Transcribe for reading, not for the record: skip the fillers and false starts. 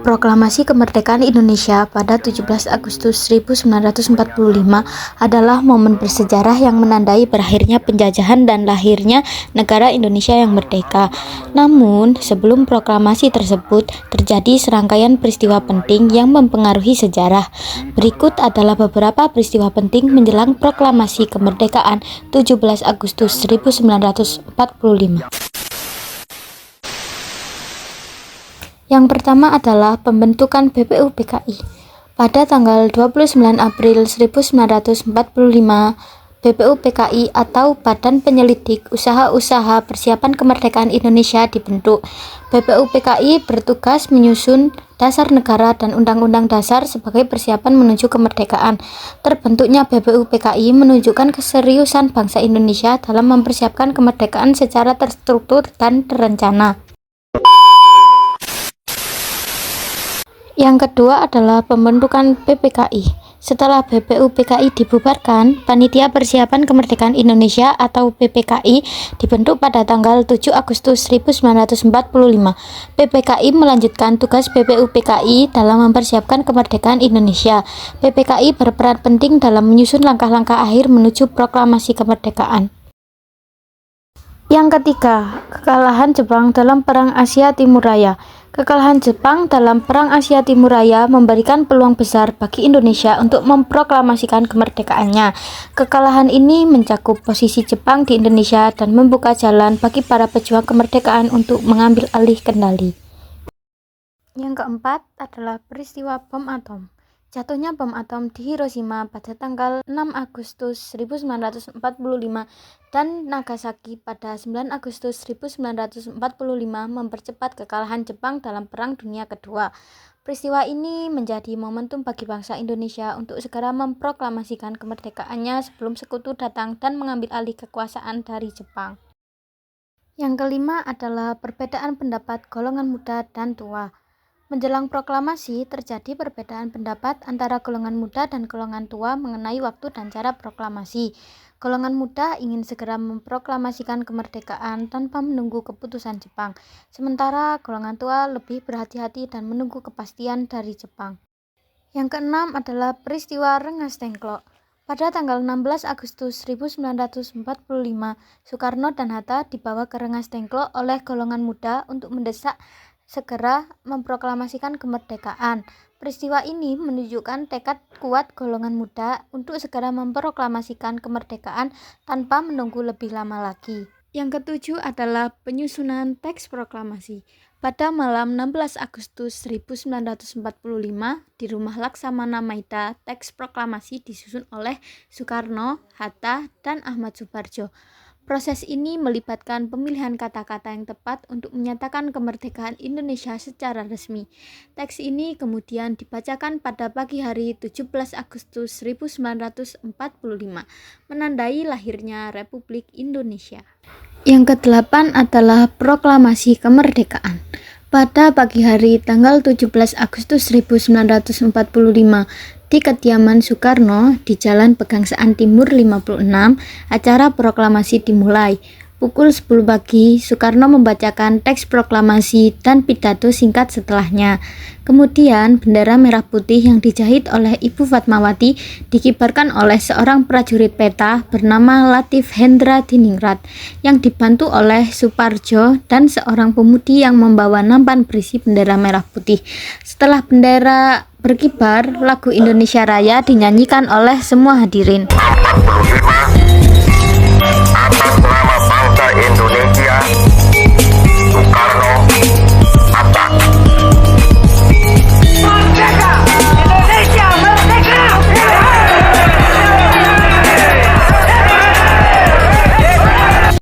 Proklamasi Kemerdekaan Indonesia pada 17 Agustus 1945 adalah momen bersejarah yang menandai berakhirnya penjajahan dan lahirnya negara Indonesia yang merdeka. Namun, sebelum proklamasi tersebut, terjadi serangkaian peristiwa penting yang mempengaruhi sejarah. Berikut adalah beberapa peristiwa penting menjelang proklamasi kemerdekaan 17 Agustus 1945. Yang pertama adalah pembentukan BPUPKI. Pada tanggal 29 April 1945, BPUPKI atau Badan Penyelidik Usaha-Usaha Persiapan Kemerdekaan Indonesia dibentuk. BPUPKI bertugas menyusun dasar negara dan undang-undang dasar sebagai persiapan menuju kemerdekaan. Terbentuknya BPUPKI menunjukkan keseriusan bangsa Indonesia dalam mempersiapkan kemerdekaan secara terstruktur dan terencana. Yang kedua adalah pembentukan PPKI. Setelah BPUPKI dibubarkan, Panitia Persiapan Kemerdekaan Indonesia atau PPKI dibentuk pada tanggal 7 Agustus 1945. PPKI melanjutkan tugas BPUPKI dalam mempersiapkan kemerdekaan Indonesia. PPKI berperan penting dalam menyusun langkah-langkah akhir menuju proklamasi kemerdekaan. Yang ketiga, kekalahan Jepang dalam Perang Asia Timur Raya. Kekalahan Jepang dalam Perang Asia Timur Raya memberikan peluang besar bagi Indonesia untuk memproklamasikan kemerdekaannya. Kekalahan ini mencakup posisi Jepang di Indonesia dan membuka jalan bagi para pejuang kemerdekaan untuk mengambil alih kendali. Yang keempat adalah peristiwa bom atom. Jatuhnya bom atom di Hiroshima pada tanggal 6 Agustus 1945 dan Nagasaki pada 9 Agustus 1945 mempercepat kekalahan Jepang dalam Perang Dunia Kedua. Peristiwa ini menjadi momentum bagi bangsa Indonesia untuk segera memproklamasikan kemerdekaannya sebelum sekutu datang dan mengambil alih kekuasaan dari Jepang. Yang kelima adalah perbedaan pendapat golongan muda dan tua. Menjelang proklamasi, terjadi perbedaan pendapat antara golongan muda dan golongan tua mengenai waktu dan cara proklamasi. Golongan muda ingin segera memproklamasikan kemerdekaan tanpa menunggu keputusan Jepang, sementara golongan tua lebih berhati-hati dan menunggu kepastian dari Jepang. Yang keenam adalah peristiwa Rengas Dengklok. Pada tanggal 16 Agustus 1945, Soekarno dan Hatta dibawa ke Rengas Dengklok oleh golongan muda untuk mendesak segera memproklamasikan kemerdekaan. Peristiwa ini menunjukkan tekad kuat golongan muda untuk segera memproklamasikan kemerdekaan tanpa menunggu lebih lama lagi. Yang ketujuh adalah penyusunan teks proklamasi. Pada malam 16 Agustus 1945 di Rumah Laksamana Maida, teks proklamasi disusun oleh Soekarno, Hatta, dan Ahmad Subarjo. Proses ini melibatkan pemilihan kata-kata yang tepat untuk menyatakan kemerdekaan Indonesia secara resmi. Teks ini kemudian dibacakan pada pagi hari 17 Agustus 1945, menandai lahirnya Republik Indonesia. Yang kedelapan adalah proklamasi kemerdekaan. Pada pagi hari tanggal 17 Agustus 1945, di kediaman Soekarno di Jalan Pegangsaan Timur 56, acara proklamasi dimulai. Pukul 10 pagi, Soekarno membacakan teks proklamasi dan pidato singkat setelahnya. Kemudian, bendera merah putih yang dijahit oleh Ibu Fatmawati dikibarkan oleh seorang prajurit peta bernama Latif Hendra Diningrat yang dibantu oleh Suparjo dan seorang pemudi yang membawa nampan berisi bendera merah putih. Setelah bendera berkibar, lagu Indonesia Raya dinyanyikan oleh semua hadirin. Atas nama bangsa Indonesia.